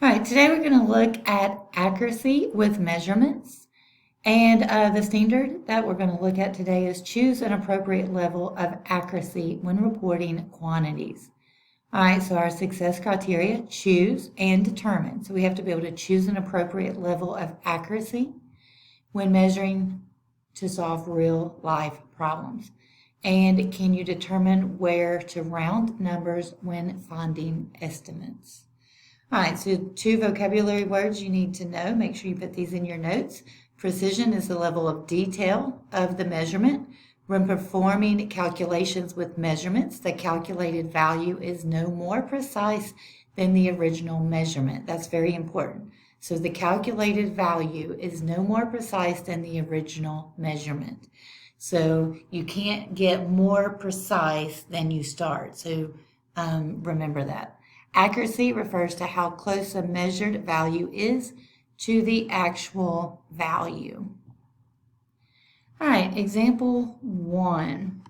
All right, today we're going to look at accuracy with measurements. And the standard that we're going to look at today is choose an appropriate level of accuracy when reporting quantities. All right, so our success criteria, choose and determine. So we have to be able to choose an appropriate level of accuracy when measuring to solve real life problems. And can you determine where to round numbers when finding estimates? All right, so 2 vocabulary words you need to know. Make sure you put these in your notes. Precision is the level of detail of the measurement. When performing calculations with measurements, the calculated value is no more precise than the original measurement. That's very important. So the calculated value is no more precise than the original measurement. So you can't get more precise than you start. So remember that. Accuracy refers to how close a measured value is to the actual value. All right, example 1.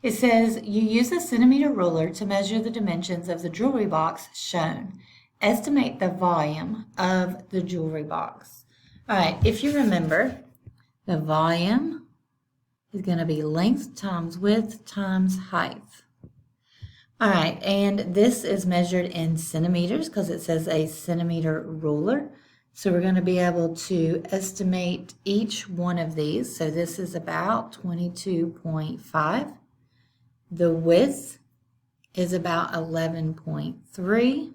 It says you use a centimeter ruler to measure the dimensions of the jewelry box shown. Estimate the volume of the jewelry box. All right, if you remember, the volume is going to be length times width times height. All right, and this is measured in centimeters because it says a centimeter ruler. So we're going to be able to estimate each one of these. So this is about 22.5. The width is about 11.3.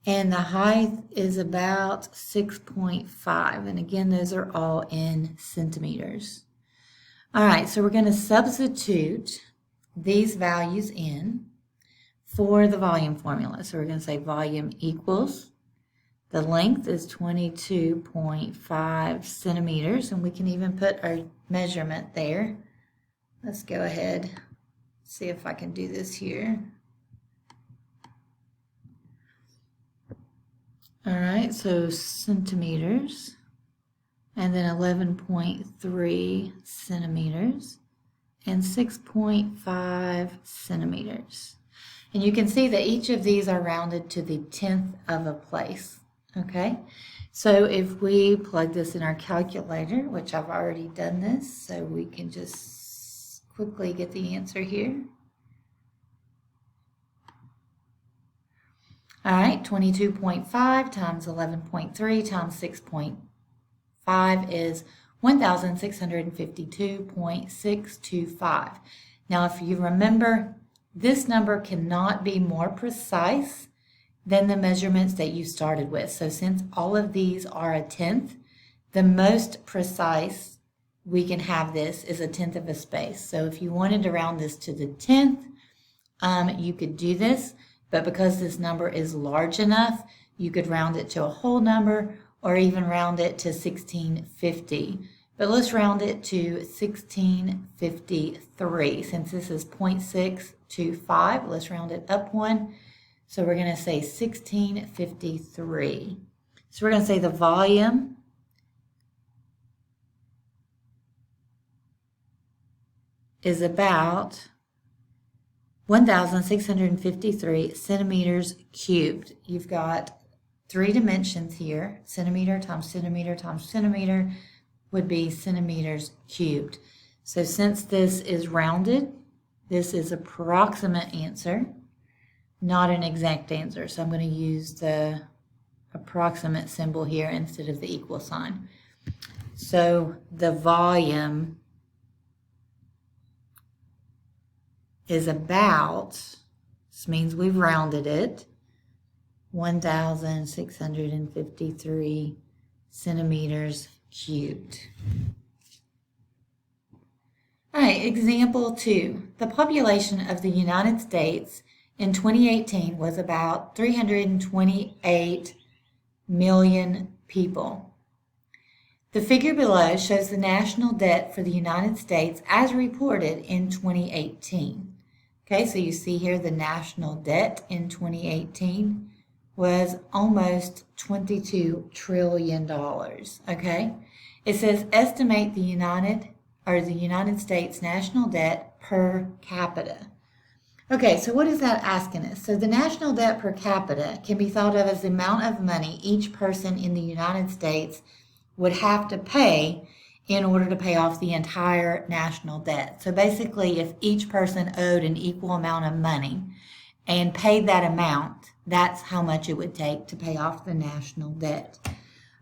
And the height is about 6.5. And again, those are all in centimeters. All right, so we're going to substitute these values in for the volume formula. So we're going to say volume equals, the length is 22.5 centimeters, and we can even put our measurement there. Let's go ahead, see if I can do this here. All right, so centimeters, and then 11.3 centimeters. And 6.5 centimeters. And you can see that each of these are rounded to the 10th of a place, okay? So if we plug this in our calculator, which I've already done this, so we can just quickly get the answer here. All right, 22.5 times 11.3 times 6.5 is 1,652.625. Now, if you remember, this number cannot be more precise than the measurements that you started with. So since all of these are a tenth, the most precise we can have this is a tenth of a space. So if you wanted to round this to the 10th, you could do this, but because this number is large enough, you could round it to a whole number or even round it to 1650. But let's round it to 1653. Since this is 0.625, let's round it up one. So we're going to say 1653. So we're going to say the volume is about 1,653 centimeters cubed. You've got 3 dimensions here, centimeter times centimeter times centimeter would be centimeters cubed. So since this is rounded, this is approximate answer, not an exact answer. So I'm going to use the approximate symbol here instead of the equal sign. So the volume is about, this means we've rounded it, 1,653 centimeters cubed. All right, example 2. The population of the United States in 2018 was about 328 million people. The figure below shows the national debt for the United States as reported in 2018. Okay, so you see here the national debt in 2018 was almost $22 trillion, okay? It says estimate the United States national debt per capita. Okay, so what is that asking us? So the national debt per capita can be thought of as the amount of money each person in the United States would have to pay in order to pay off the entire national debt. So basically, if each person owed an equal amount of money and paid that amount, that's how much it would take to pay off the national debt.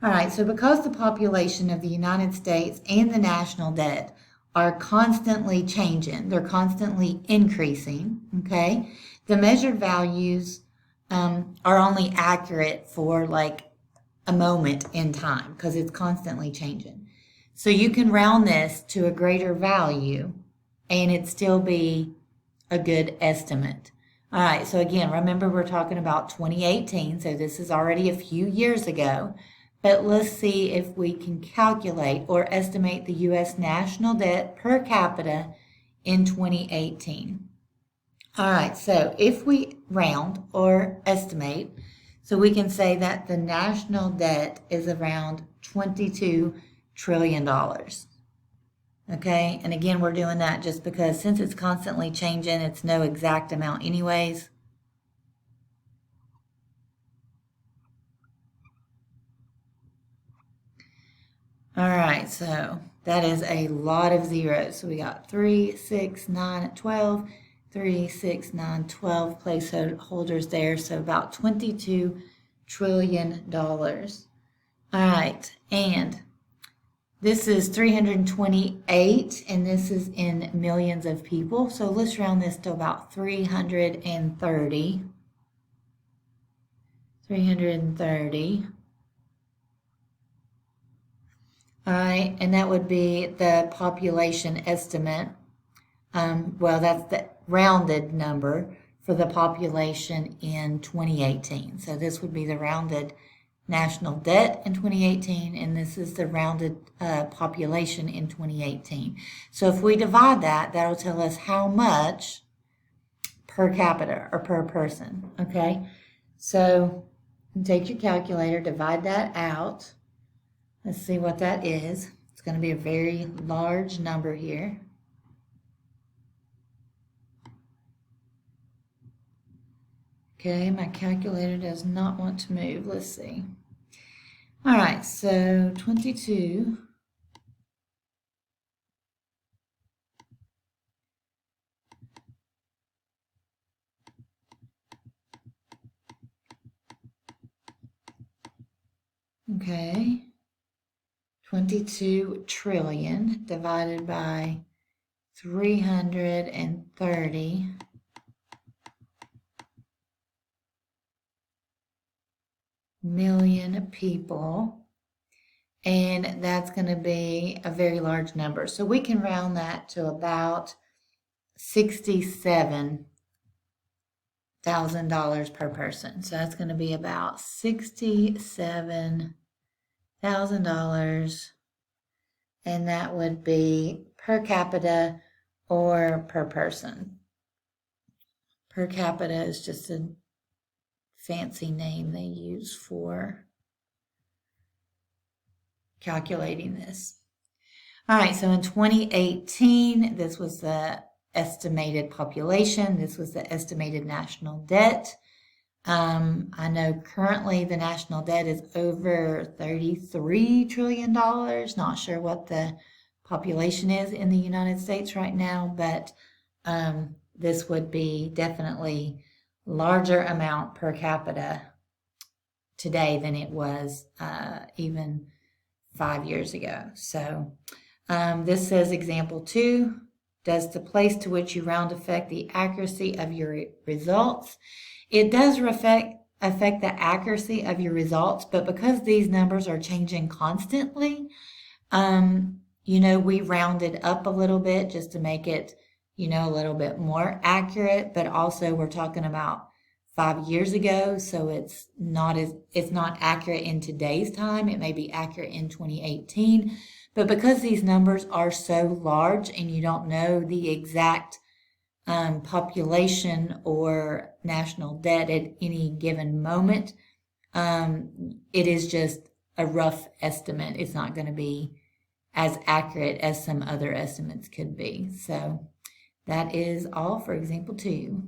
All right, so because the population of the United States and the national debt are constantly changing, they're constantly increasing, okay? The measured values are only accurate for like a moment in time because it's constantly changing. So you can round this to a greater value and it still be a good estimate. All right, so again, remember we're talking about 2018, so this is already a few years ago. But let's see if we can calculate or estimate the U.S. national debt per capita in 2018. All right, so if we round or estimate, so we can say that the national debt is around $22 trillion. Okay, and again, we're doing that just because since it's constantly changing, it's no exact amount anyways. All right, so that is a lot of zeros. So we got 3, 6, 9, 12, 3, 6, 9, 12 placeholders there. So about $22 trillion. All right, and this is 328, and this is in millions of people. So let's round this to about 330. 330. All right, and that would be the population estimate. Well, that's the rounded number for the population in 2018. So this would be the rounded national debt in 2018, and this is the rounded population in 2018. So if we divide that, that'll tell us how much per capita or per person, okay? So take your calculator, divide that out. Let's see what that is. It's going to be a very large number here. Okay, my calculator does not want to move. Let's see. All right, so 22. Okay. 22 trillion divided by 330 million people, and that's going to be a very large number. So we can round that to about $67,000 per person. So that's going to be about $67,000, and that would be per capita or per person. Per capita is just a fancy name they use for calculating this. All right, so in 2018, this was the estimated population. This was the estimated national debt. I know currently the national debt is over $33 trillion. Not sure what the population is in the United States right now, but this would be definitely larger amount per capita today than it was even 5 years ago. So this says example 2. Does the place to which you round affect the accuracy of your results? It does affect the accuracy of your results, but because these numbers are changing constantly, we rounded up a little bit just to make it, a little bit more accurate, but also we're talking about 5 years ago, so it's not accurate in today's time. It may be accurate in 2018, but because these numbers are so large and you don't know the exact population or national debt at any given moment, it is just a rough estimate. It's not going to be as accurate as some other estimates could be. So That is all for example 2.